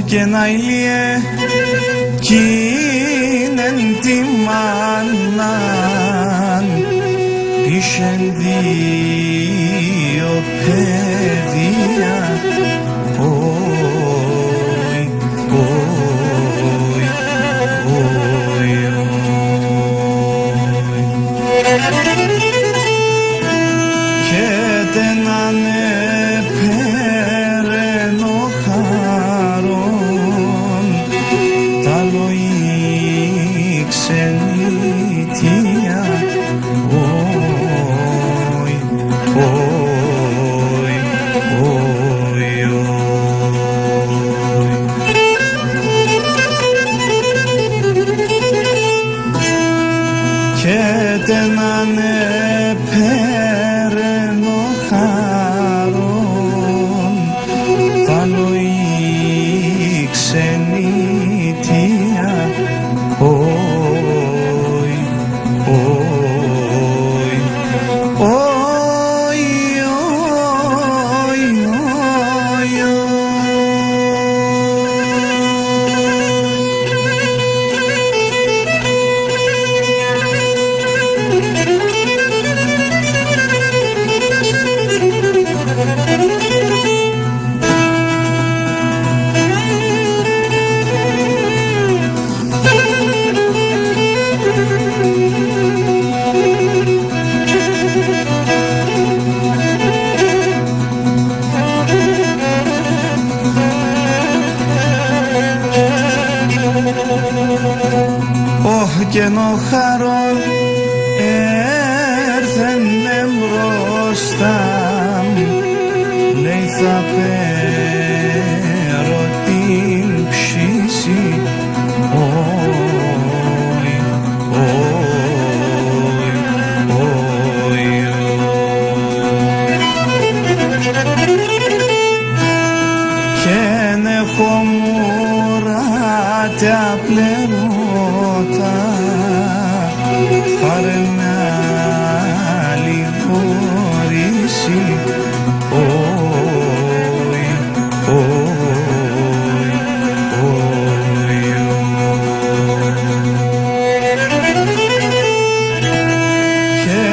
και να ηλίε κείνεν τη μάναν πίσεν δύο παιδιά. Και τέναν επέρενο χαρόν τα λοή ξενιτία. Και τέναν επέρενο χαρόν τα λοή ξενιτία. Και νο χαρόν έρθενε μπροστά, λέει θα πέρω την ψήση. Και έχω μουράτε απλερώτα, πάρε με άλλη χωρίση. Και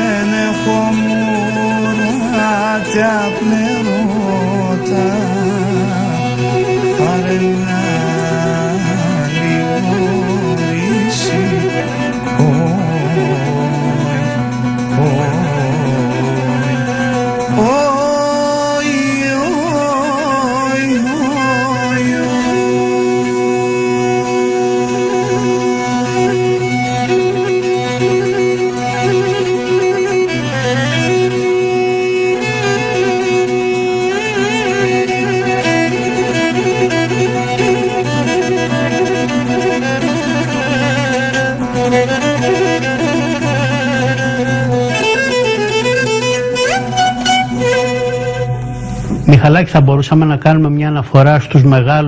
έχω μουράτε απλερώτα, πάρε με άλλη χωρίση. Μιχαλάκη, θα μπορούσαμε να κάνουμε μια αναφορά στους μεγάλους